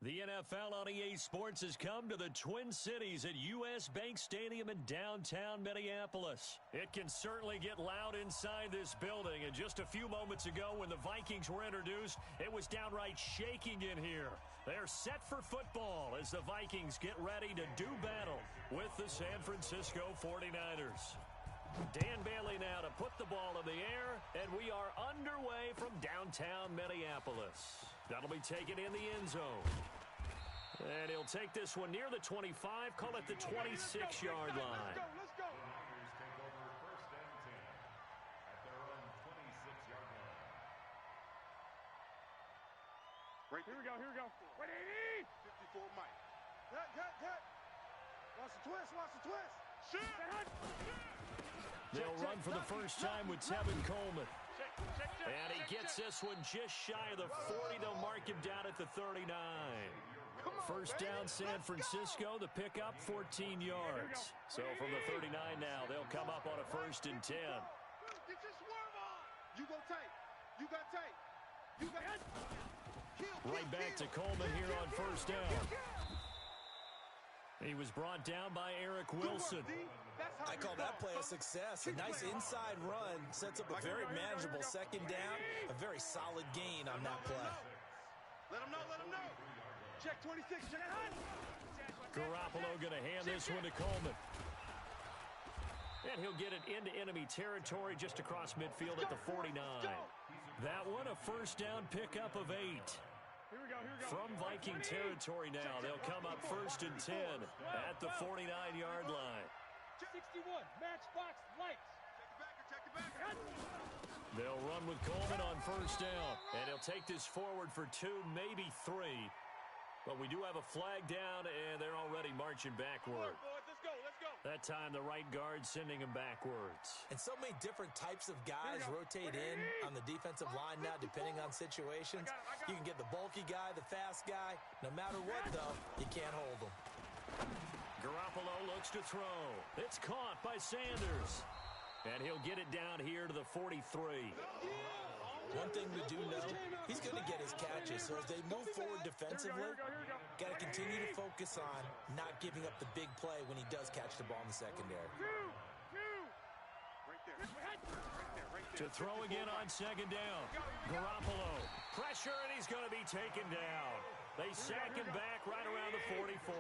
The NFL on EA Sports has come to the Twin Cities at U.S. Bank Stadium in downtown Minneapolis. It can certainly get loud inside this building, and just a few moments ago when the Vikings were introduced, it was downright shaking in here. They're set for football as the Vikings get ready to do battle with the San Francisco 49ers. Dan Bailey now to put the ball in the air, and we are underway from downtown Minneapolis. That'll be taken in the end zone. And he'll take this one near the 25, call it the 26-yard line. Let's go. Niners take over first and 10 at their own 26-yard line. Right, here we go. Wait, 80! 54 Mike. Cut. Watch the twist. Shoot! They'll run for the first time with Tevin Coleman. And he gets this one just shy of the 40. They'll mark him down at the 39. First down, San Francisco. The pickup, 14 yards. So from the 39 now, they'll come up on a 1st and 10. Get your swerve on. You go tight. You got tight. You got Right back to Coleman here on first down. He was brought down by Eric Wilson. I call that play a success. A nice inside run sets up a very manageable second down. A very solid gain on that play. Let him know. Check 26. Check it. Garoppolo going to hand this one to Coleman. And he'll get it into enemy territory just across midfield at the 49. That one, a first down pickup of 8. Here we go. From Viking territory now, they'll come up 1st and 10 at the 49-yard line. 61, matchbox lights. Check it back. They'll run with Coleman on first down, and he'll take this forward for 2, maybe 3. But we do have a flag down, and they're already marching backward. Let's go. That time, the right guard sending him backwards. And so many different types of guys rotate in on the defensive line now, depending on situations. You can get the bulky guy, the fast guy. No matter what, though, you can't hold them. Garoppolo looks to throw. It's caught by Sanders. And he'll get it down here to the 43. One thing we do know, he's going to get his catches. So as they move forward defensively, got to continue to focus on not giving up the big play when he does catch the ball in the secondary. Right there. To throw again on second down. Garoppolo. Pressure, and he's going to be taken down. They sack him back right around the 44.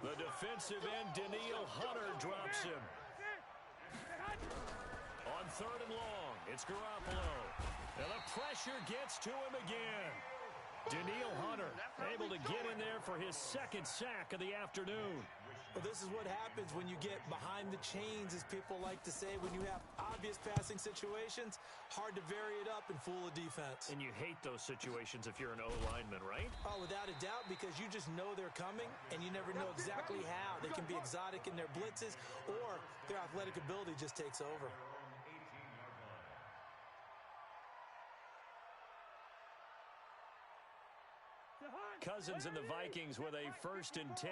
The defensive end, Daniil Hunter, drops him. On 3rd and long, it's Garoppolo. And the pressure gets to him again. Daniil Hunter able to get in there for his 2nd sack of the afternoon. Well, this is what happens when you get behind the chains, as people like to say. When you have obvious passing situations, hard to vary it up and fool a defense. And you hate those situations if you're an O-lineman, right? Oh, without a doubt, because you just know they're coming, and you never know exactly how. They can be exotic in their blitzes, or their athletic ability just takes over. Cousins and the Vikings with a 1st and 10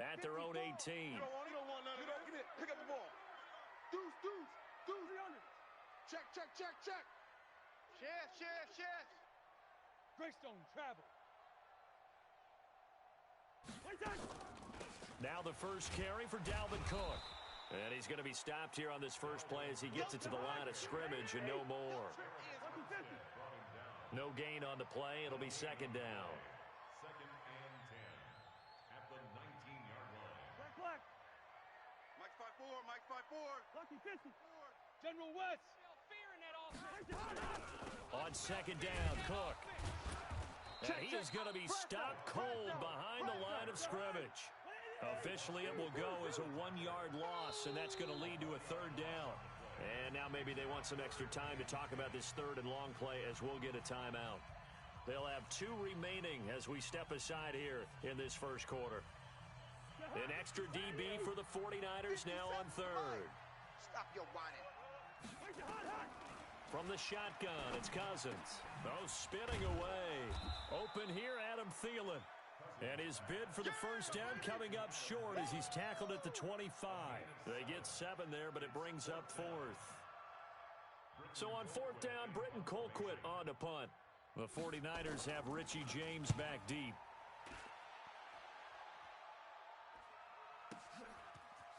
at their own 18. You don't want none of that. Get it. Pick up the ball. Deuce. Check. Chef. Greystone travel. Now the first carry for Dalvin Cook. And he's going to be stopped here on this first play as he gets it to the line of scrimmage and no more. No gain on the play. It'll be 2nd down. 2nd and 10 at the 19-yard line. Black. Mike's 5'4". Lucky 50. General West. On 2nd down, Cook. And he is going to be stopped cold behind the line of scrimmage. Officially, it will go as a 1-yard loss, and that's going to lead to a 3rd down. And now maybe they want some extra time to talk about this 3rd and long play as we'll get a timeout. They'll have 2 remaining as we step aside here in this first quarter. An extra DB for the 49ers now on 3rd. Stop your whining. From the shotgun, it's Cousins. Oh, spinning away. Open here, Adam Thielen. And his bid for the first down coming up short as he's tackled at the 25. They get 7 there, but it brings up 4th. So on 4th down, Britton Colquitt on to punt. The 49ers have Richie James back deep.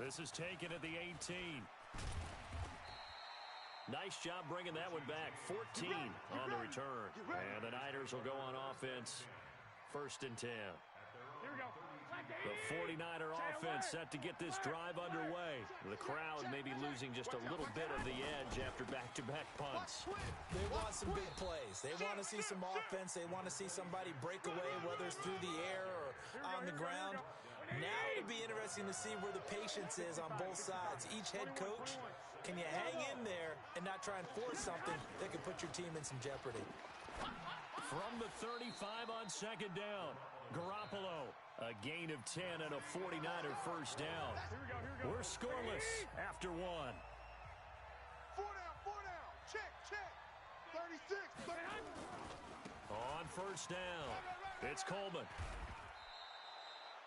This is taken at the 18. Nice job bringing that one back. 14 on the return. And the Niners will go on offense. 1st and 10. Here we go. The 49er offense set to get this drive underway. The crowd may be losing just a little bit of the edge after back-to-back punts. They want some big plays. They want to see some offense. They want to see somebody break away, whether it's through the air or on the ground. Now it'll be interesting to see where the patience is on both sides. Each head coach, can you hang in there and not try and force something that could put your team in some jeopardy? From the 35 on 2nd down, Garoppolo, a gain of 10 and a 49er first down. We're scoreless after 1. 4 down. Check. 36. On 1st down, it's Coleman.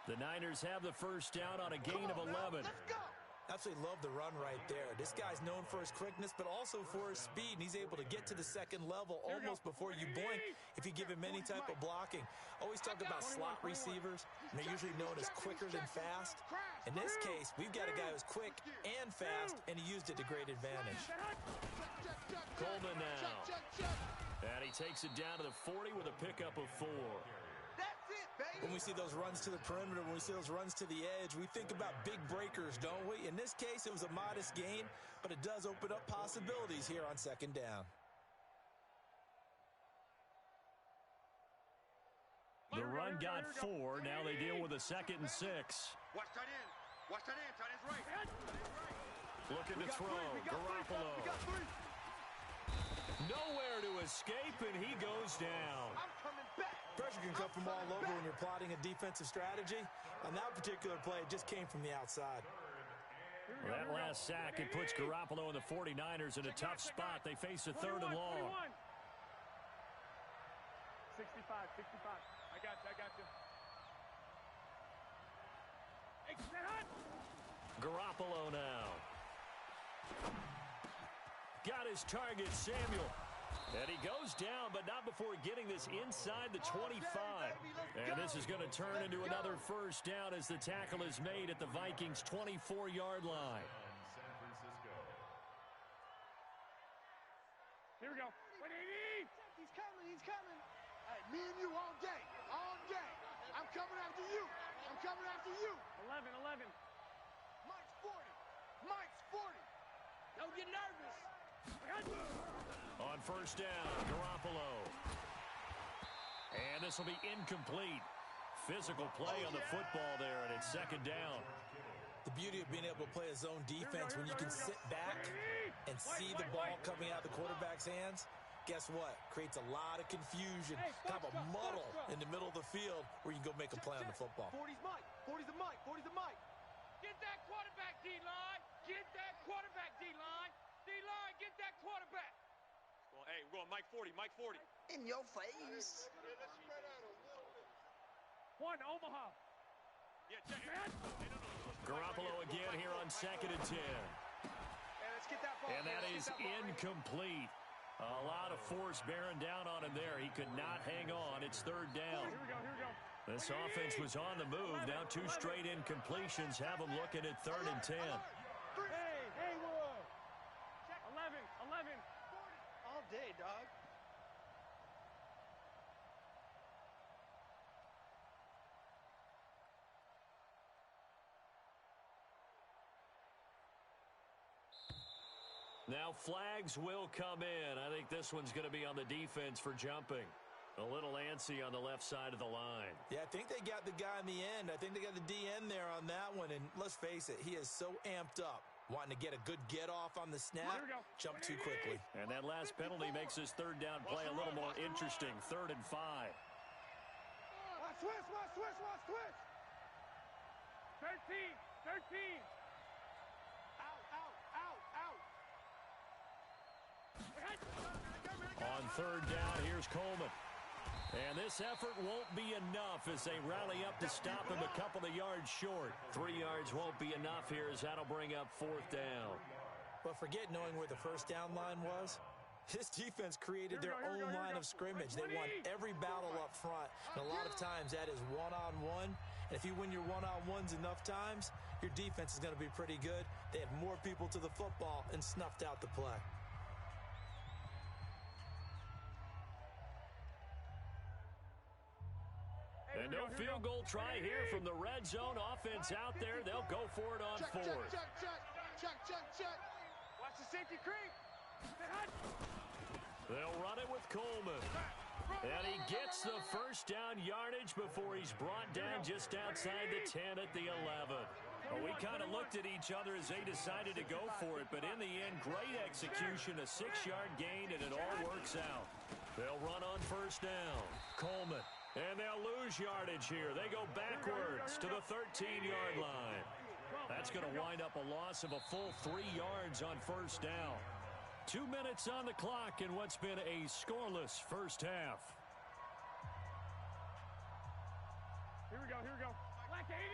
The Niners have the first down on a gain of 11. Let's go. Absolutely love the run right there. This guy's known for his quickness, but also for his speed, and he's able to get to the 2nd level almost before you blink if you give him any type of blocking. Always talk about slot receivers, and they're usually known as quicker than fast. In this case, we've got a guy who's quick and fast, and he used it to great advantage. Coleman now. And he takes it down to the 40 with a pickup of 4. That's it, baby. When we see those runs to the perimeter, when we see those runs to the edge, we think about big breakers, don't we? In this case, it was a modest gain, but it does open up possibilities here on 2nd down. The run got 4. Now they deal with a 2nd and 6. Watch tight end. Tight end's right. Looking to throw. Garoppolo. Nowhere to escape, and he goes down. I'm coming back. Pressure can come from all over when you're plotting a defensive strategy. On that particular play, it just came from the outside. Well, that last sack, it puts Garoppolo and the 49ers in a tough spot. They face a 3rd and long. 65. I got you. Garoppolo now. Got his target, Samuel. And he goes down, but not before getting this inside the 25. And this is going to turn into another first down as the tackle is made at the Vikings' 24-yard line. Here we go. He's coming. Hey, me and you all day. I'm coming after you. 11. Mike's 40. Don't get nervous. On first down, Garoppolo. And this will be incomplete. Physical play on the football there, and it's 2nd down. The beauty of being able to play a zone defense when you can sit back and see the ball coming out of the quarterback's hands, guess what? Creates a lot of confusion, kind of a muddle in the middle of the field where you can go make a play on the football. 40's Mike. Get that quarterback, D-line. Get that quarterback, D-line. D-line, get that quarterback. Well, hey, we're going Mike 40. In your face. 1, Omaha. Yeah, check it. Garoppolo again here on 2nd and 10. Let's get that ball. And that is incomplete. A lot of force bearing down on him there. He could not hang on. It's 3rd down. Here we go. This offense was on the move. Now 2 straight incompletions have them looking at 3rd and 10. Hey, Wood. 11. All day, dog. Now flags will come in. I think this one's going to be on the defense for jumping. A little antsy on the left side of the line. Yeah, I think they got the guy in the end. I think they got the DN there on that one. And let's face it, he is so amped up, wanting to get a good get off on the snap, jump too quickly. And that last penalty makes his 3rd down play a little more interesting. 3rd and 5. Watch switch. 13. On 3rd down, here's Coleman. And this effort won't be enough as they rally up to stop him a couple of yards short. 3 yards won't be enough here as that'll bring up 4th down. But forget knowing where the first down line was. This defense created their own line of scrimmage. They won every battle up front, and a lot of times that is one-on-one. And if you win your one-on-ones enough times, your defense is going to be pretty good. They had more people to the football and snuffed out the play. And no field goal try here from the red zone offense out there. They'll go for it on fourth. Check. Watch the safety creep. They'll run it with Coleman. And he gets the first down yardage before he's brought down just outside the 10 at the 11. Well, we kind of looked at each other as they decided to go for it, but in the end, great execution, a 6-yard gain, and it all works out. They'll run on first down. Coleman. And they'll lose yardage here. They go backwards to the 13-yard line. That's going to wind up a loss of a full 3 yards on first down. 2 minutes on the clock in what's been a scoreless first half. Here we go.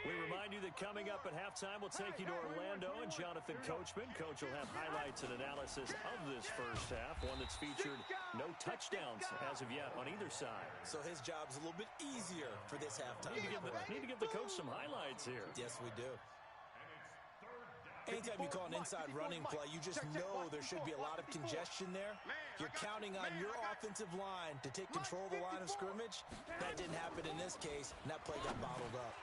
We remind you that coming up at halftime, we'll take you to Orlando and Jonathan Coachman. Coach will have highlights and analysis of this first half, one that's featured no touchdowns as of yet on either side. So his job's a little bit easier for this halftime. Need to give the coach some highlights here. Yes, we do. Anytime you call an inside running play, you just know there should be a lot of congestion there. You're counting on your offensive line to take control of the line of scrimmage. That didn't happen in this case, and that play got bottled up.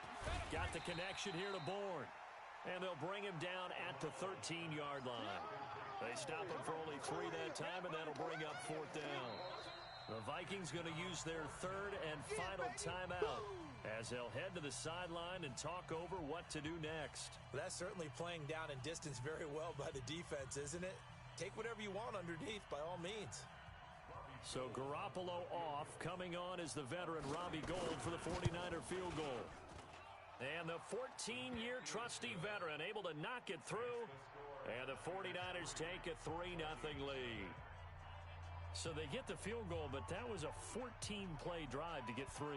Got the connection here to Bourne. And they'll bring him down at the 13-yard line. They stop him for only 3 that time, and that'll bring up fourth down. The Vikings going to use their third and final timeout as they'll head to the sideline and talk over what to do next. Well, that's certainly playing down in distance very well by the defense, isn't it? Take whatever you want underneath, by all means. So Garoppolo off. Coming on is the veteran Robbie Gould for the 49er field goal. And the 14-year trusty veteran able to knock it through. And the 49ers take a 3-0 lead. So they get the field goal, but that was a 14-play drive to get 3.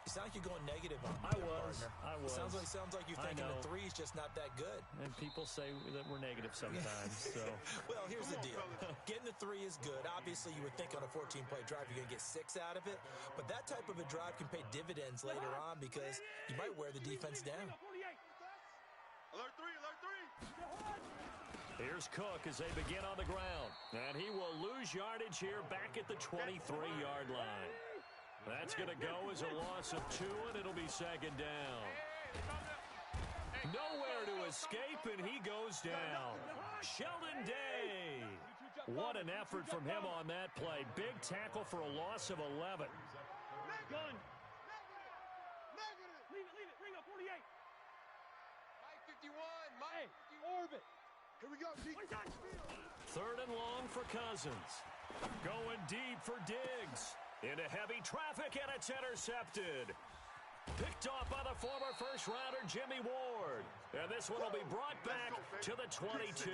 You sound like you're going negative on me, I was. Sounds like you're thinking the 3 is just not that good. And people say that we're negative sometimes. So, well, here's the deal. Getting the 3 is good. Obviously, you would think on a 14-play drive you're going to get 6 out of it. But that type of a drive can pay dividends later on because you might wear the defense down. Alert 3. Here's Cook as they begin on the ground. And he will lose yardage here back at the 23-yard line. That's going to go as a loss of 2, and it'll be second down. Nowhere to escape, and he goes down. Sheldon Day. What an effort from him on that play. Big tackle for a loss of 11. Gun. Negative. Leave it. Bring up 48. Mike 51. Mike 50. Orbit. Here we go, G. Third and long for Cousins. Going deep for Diggs. Into heavy traffic, and it's intercepted. Picked off by the former first-rounder Jimmy Ward. And this one will be brought back to the 22.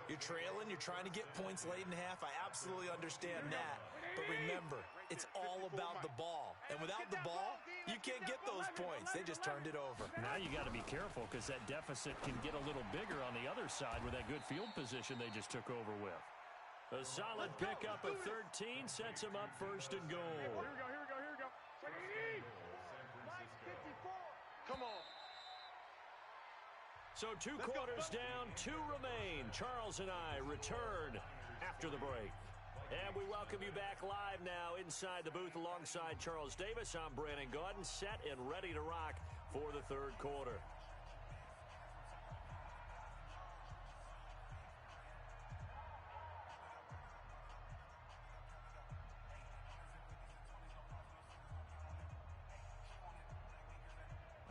You're trailing. You're trying to get points late in half. I absolutely understand that. But remember, it's all about the ball. And without the ball, you can't get those points. They just turned it over. Now you got to be careful because that deficit can get a little bigger on the other side with that good field position they just took over with. A solid pickup at 13 sets him up first and goal. Here we go. Come on. So 2 quarters down, 2 remain. Charles and I return after the break. And we welcome you back live now inside the booth alongside Charles Davis. I'm Brandon Gaudin, set and ready to rock for the third quarter.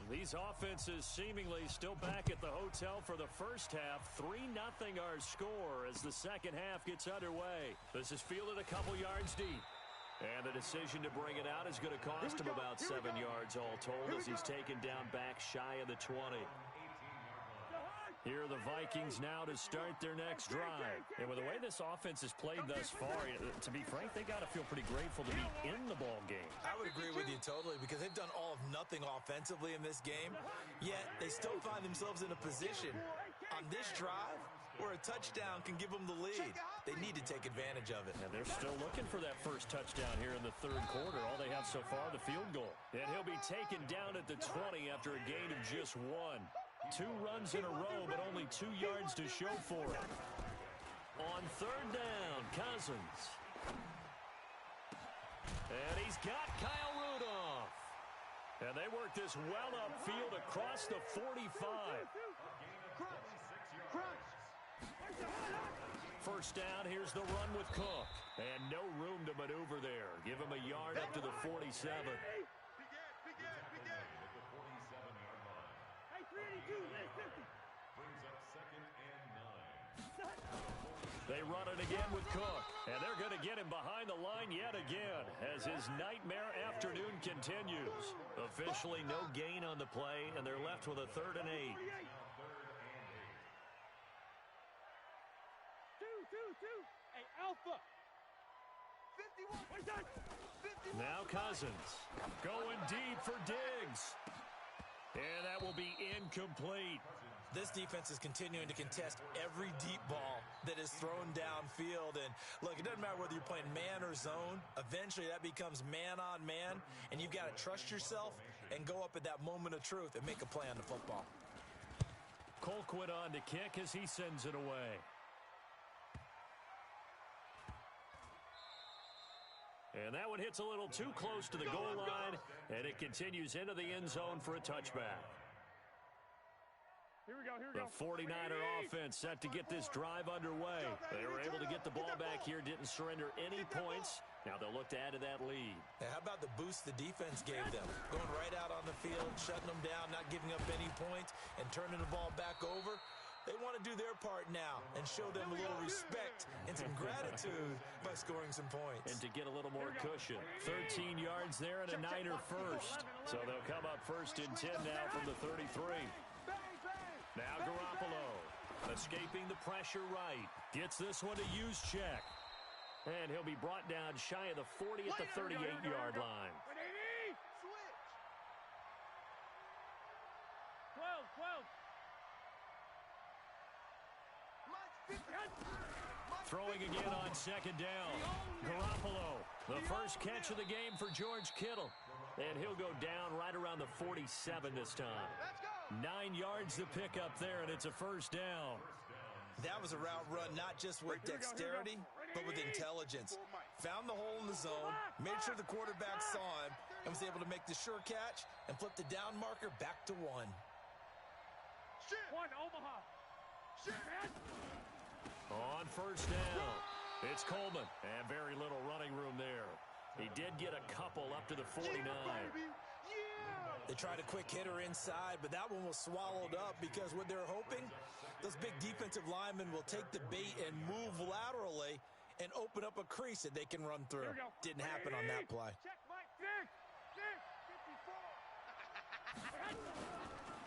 These offenses seemingly still back at the hotel for the first half. 3-0 our score as the second half gets underway. This is fielded a couple yards deep. And the decision to bring it out is going to cost him about 7 yards all told as he's taken down back shy of the 20. Here are the Vikings now to start their next drive. And with the way this offense has played thus far, to be frank, they got to feel pretty grateful to be in the ball game. I would agree with you totally because they've done all of nothing offensively in this game, yet they still find themselves in a position on this drive where a touchdown can give them the lead. They need to take advantage of it. And they're still looking for that first touchdown here in the third quarter. All they have so far, the field goal. And he'll be taken down at the 20 after a gain of just 1. 2 runs in a row, but only 2 yards to show for it. On third down, Cousins. And he's got Kyle Rudolph. And they work this well upfield across the 45. First down, here's the run with Cook. And no room to maneuver there. Give him a yard up to the 47. They run it again with Cook. And they're going to get him behind the line yet again as his nightmare afternoon continues. Officially no gain on the play, and they're left with a 3rd and 8. Hey, Alpha. 51. Now Cousins going deep for Diggs. And that will be incomplete. This defense is continuing to contest every deep ball that is thrown downfield. And look, it doesn't matter whether you're playing man or zone. Eventually that becomes man on man, and you've got to trust yourself and go up at that moment of truth and make a play on the football. Colquitt on to kick as he sends it away. And that one hits a little too close to the goal line, and it continues into the end zone for a touchback. Here we go. The 49er offense set to get this drive underway. They were able to get the ball back here, didn't surrender any points. Now they'll look to add to that lead. Now, how about the boost the defense gave them? Going right out on the field, shutting them down, not giving up any points, and turning the ball back over. They want to do their part now and show them a little respect and some gratitude by scoring some points. And to get a little more cushion. 13 yards there and a Niner first. So they'll come up 1st and 10 now from the 33. Now Garoppolo escaping the pressure right. Gets this one to use check. And he'll be brought down shy of the 40 at the 38-yard line. 12. Throwing again on 2nd down. Garoppolo, the first catch of the game for George Kittle. And he'll go down right around the 47 this time. 9 yards to pick up there, and it's a 1st down. That was a route run not just with dexterity, but with intelligence. Found the hole in the zone, made sure the quarterback saw him, and was able to make the sure catch and flip the down marker back to 1. One, Omaha. On 1st down, it's Coleman, and very little running room there. He did get a couple up to the 49. They tried a quick hitter inside, but that one was swallowed up because what they're hoping, those big defensive linemen will take the bait and move laterally and open up a crease that they can run through. Didn't happen on that play.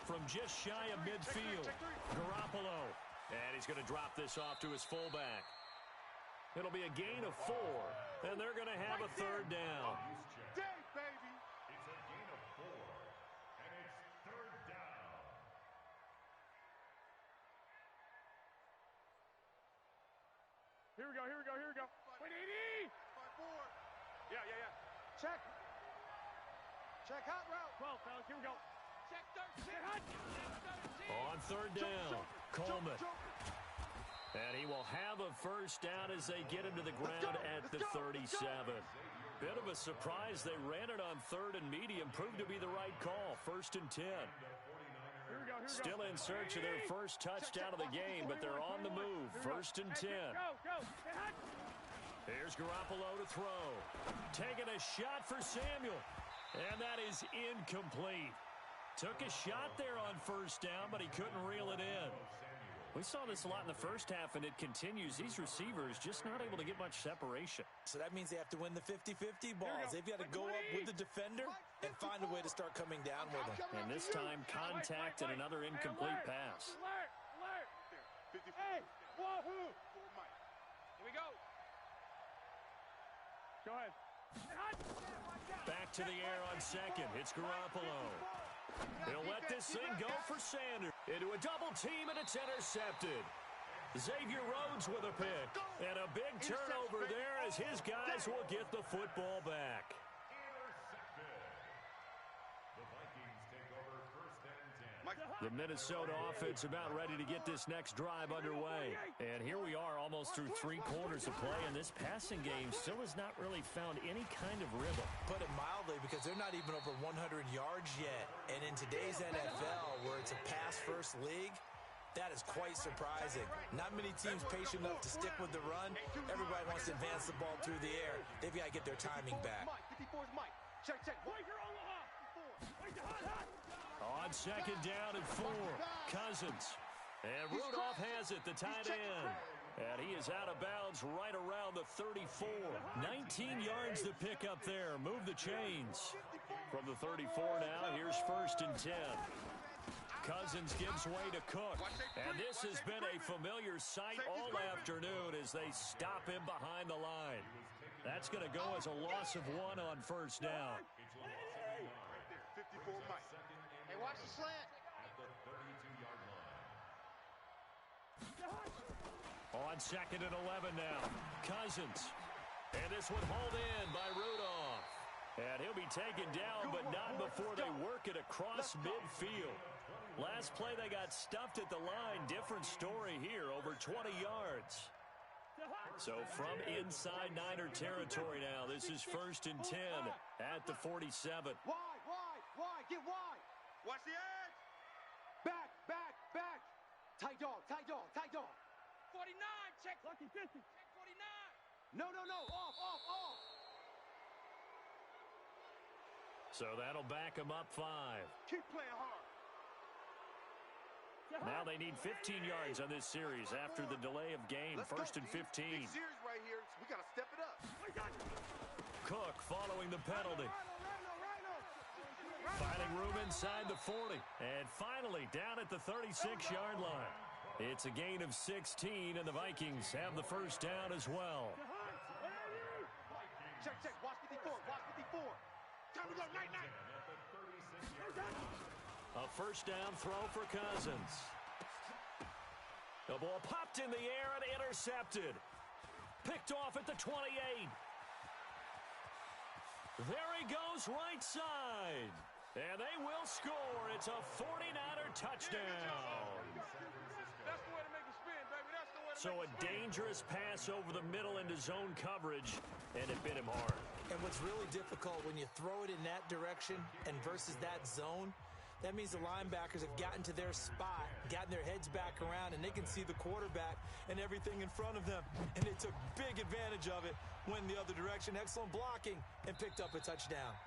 From just shy of midfield, Garoppolo. And he's going to drop this off to his fullback. It'll be a gain of 4, and they're going to have a 3rd down. Day, baby. It's a gain of 4, and it's 3rd down. Here we go. Wait, 80. 5-4. Yeah. Check hot route. 12, fellas, here we go. Check 13. On 3rd down, Coleman. And he will have a 1st down as they get him to the ground at the 37. Bit of a surprise. They ran it on 3rd and medium. Proved to be the right call. 1st and 10. Still in search of their first touchdown of the game, but they're on the move. 1st and 10. Here's Garoppolo to throw. Taking a shot for Samuel. And that is incomplete. Took a shot there on 1st down, but he couldn't reel it in. We saw this a lot in the first half, and it continues. These receivers just not able to get much separation. So that means they have to win the 50-50 balls. They've got to go up with the defender and find a way to start coming down with them. And this time, contact and another incomplete pass. Hey, wahoo! Here we go. Go ahead. Back to the air on 2nd. It's Garoppolo. He'll let this thing go for Sanders. Into a double team, and it's intercepted. Xavier Rhodes with a pick. And a big turnover there as his guys will get the football back. Intercepted. The Vikings take over first and 10. The Minnesota offense about ready to get this next drive underway. And here we are almost through 3 quarters of play, and this passing game still has not really found any kind of rhythm. Put it mildly, because they're not even over 100 yards yet. And in today's NFL, where it's a pass-first league, that is quite surprising. Not many teams patient enough to stick with the run. Everybody wants to advance the ball through the air. They've got to get their timing back. Check. On second down and 4, Cousins. And Rudolph has it, the tight end. And he is out of bounds right around the 34. 19 yards to pick up there. Move the chains. From the 34 now, here's first and 10. Cousins gives way to Cook. And this has been a familiar sight all afternoon as they stop him behind the line. That's going to go as a loss of 1 on first down. 54 Mike. Hey, watch the slant. At the 32-yard line. On second and 11 now, Cousins. And this one hauled in by Rudolph. And he'll be taken down, but not before they work it across midfield. Last play, they got stuffed at the line. Different story here, over 20 yards. So from inside Niner territory now, this is first and 10 at the 47. Wide, get wide. Watch the edge. Back. Tight dog. 49, check. Lucky 50. Check 49. No. Off. So that'll back them up 5. Keep playing hard. Now they need 15 yards on this series after the delay of game. First and 15. Big series right here, so we got to step it up. Cook following the penalty. Finding room inside the 40. And finally down at the 36-yard line. It's a gain of 16, and the Vikings have the first down as well. Check. Watch 54. Time to go, night. A first down throw for Cousins. The ball popped in the air and intercepted. Picked off at the 28. There he goes right side. And they will score. It's a 49er touchdown. That's the way to make it spin, baby. That's the way to So a dangerous pass over the middle into zone coverage, and it bit him hard. And what's really difficult when you throw it in that direction and versus that zone, that means the linebackers have gotten to their spot, gotten their heads back around, and they can see the quarterback and everything in front of them. And they took big advantage of it, went in the other direction, excellent blocking, and picked up a touchdown.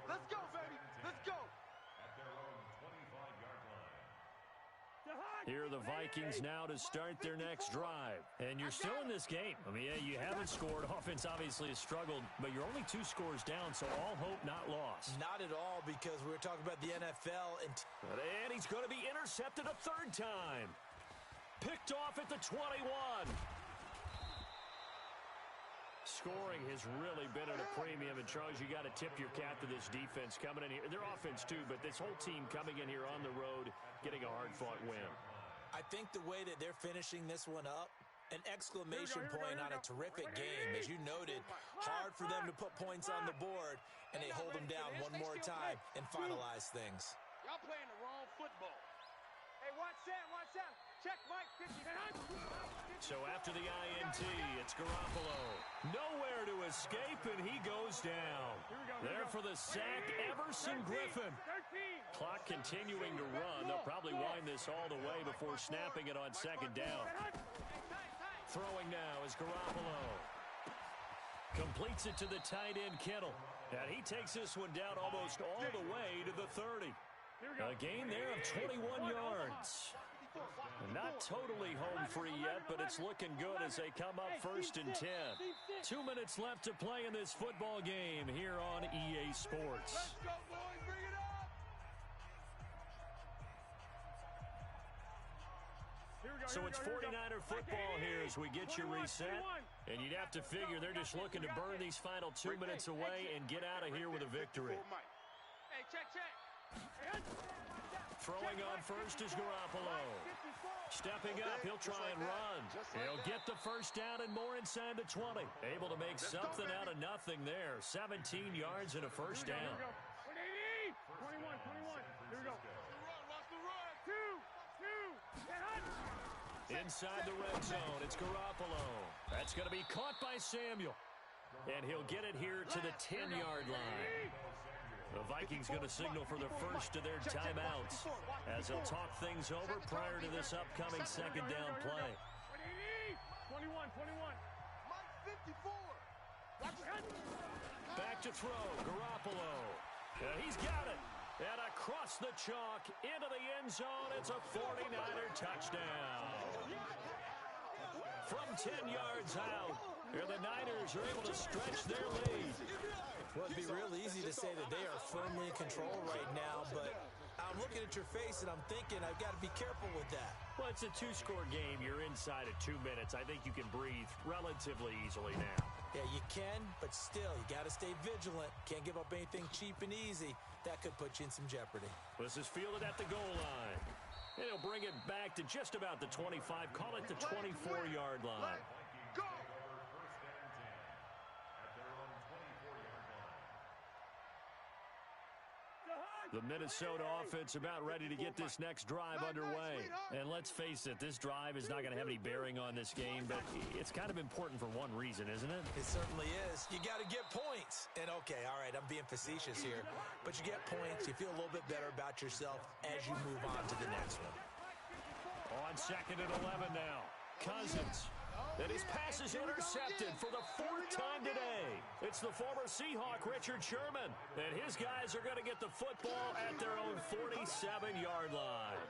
Let's go, baby. Let's go. At their own 25-yard line. Here are the Vikings now to start their next drive. And you're still in this game. I mean, yeah, you haven't scored. Offense obviously has struggled, but you're only 2 scores down, so all hope not lost. Not at all, because we were talking about the NFL. And he's going to be intercepted a 3rd time. Picked off at the 21. Scoring has really been at a premium. And, Charles, you got to tip your cap to this defense coming in here. Their offense, too, but this whole team coming in here on the road, getting a hard-fought win. I think the way that they're finishing this one up, an exclamation point on a terrific game. As you noted, hard for them to put points on the board, and they hold them down one more time and finalize things. Y'all playing the wrong football. Hey, watch that. Check, Mike. 50. So after the INT, it's Garoppolo. Nowhere to escape, and he goes down. There for the sack, Everson Griffin. Clock continuing to run. They'll probably wind this all the way before snapping it on second down. Throwing now is Garoppolo. Completes it to the tight end, Kittle. And he takes this one down almost all the way to the 30. A gain there of 21 yards. Not totally home free yet, but it's looking good as they come up first and 10. 2 minutes left to play in this football game here on EA Sports. Let's go, boys. Bring it up. So it's 49er football here as we get you reset. And you'd have to figure they're just looking to burn these final 2 minutes away and get out of here with a victory. Hey, check. Throwing on first is Garoppolo. Stepping up, he'll try and run. He'll get the first down and more inside the 20. Able to make something out of nothing there. 17 yards and a first down. 21. Here we go. Watch the run. Two. Inside the red zone, it's Garoppolo. That's going to be caught by Samuel. And he'll get it here to the 10-yard line. The Vikings going to signal for the first of their timeouts as they'll talk things over prior to this upcoming second down play. 21. Mike 54. Back to throw, Garoppolo. And he's got it. And across the chalk, into the end zone, it's a 49er touchdown. From 10 yards out, here the Niners are able to stretch their lead. Well, it'd be real easy to say that they are firmly in control right now, but I'm looking at your face and I'm thinking I've got to be careful with that. Well, it's a two-score game. You're inside of 2 minutes. I think you can breathe relatively easily now. Yeah, you can, but still, you got to stay vigilant. Can't give up anything cheap and easy. That could put you in some jeopardy. This is fielded at the goal line. And he'll bring it back to just about the 25. Call it the 24-yard line. Go! The Minnesota offense about ready to get this next drive underway. And let's face it, this drive is not going to have any bearing on this game, but it's kind of important for one reason, isn't it? It certainly is. You got to get points. And okay, all right, I'm being facetious here, but you get points, you feel a little bit better about yourself as you move on to the next one. On second and 11 now. Cousins. And his pass is intercepted for the 4th time today. It's the former Seahawk, Richard Sherman. And his guys are going to get the football at their own 47-yard line.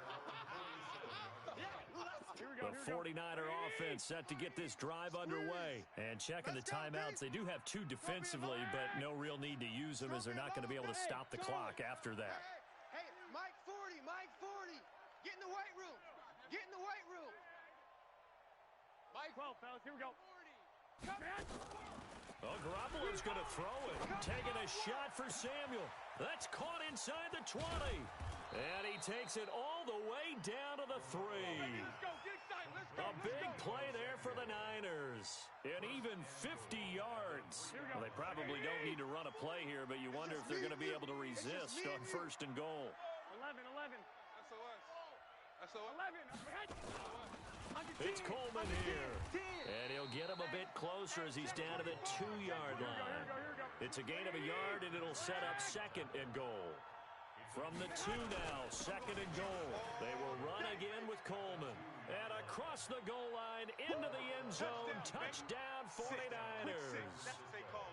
The 49er offense set to get this drive underway. And checking the timeouts, they do have 2 defensively, but no real need to use them as they're not going to be able to stop the clock after that. Hey, Mike 40. Get in the weight room. Mike 12, fellas. Here we go. Well, Garoppolo's going to throw it. Taking a shot for Samuel. That's caught inside the 20. And he takes it all the way down to the 3. Let's go. Get excited. Let's go. A big play there for the Niners. And even 50 yards. Well, they probably don't need to run a play here, but you wonder if they're going to be able to resist on first and goal. 11. That's 11. It's Coleman here. And he'll get him a bit closer as he's down to the 2-yard line. It's a gain of a yard, and it'll set up second and goal. From the 2 now, second and goal. They will run again with Coleman. And across the goal line, into the end zone, touchdown 49ers.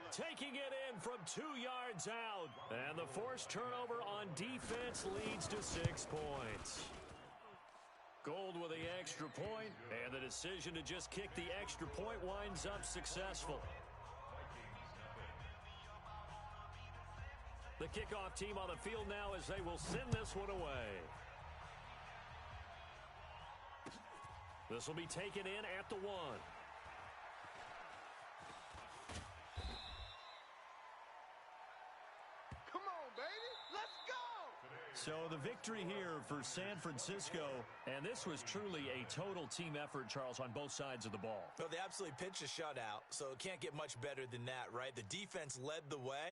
Taking it in from 2 yards out. And the forced turnover on defense leads to 6 points. Gold with the extra point, and the decision to just kick the extra point winds up successful. The kickoff team on the field now as they will send this one away. This will be taken in at the 1. Come on, baby. Let's go. So the victory here for San Francisco, and this was truly a total team effort, Charles, on both sides of the ball. Well, they absolutely pitched a shutout, so it can't get much better than that, right? The defense led the way,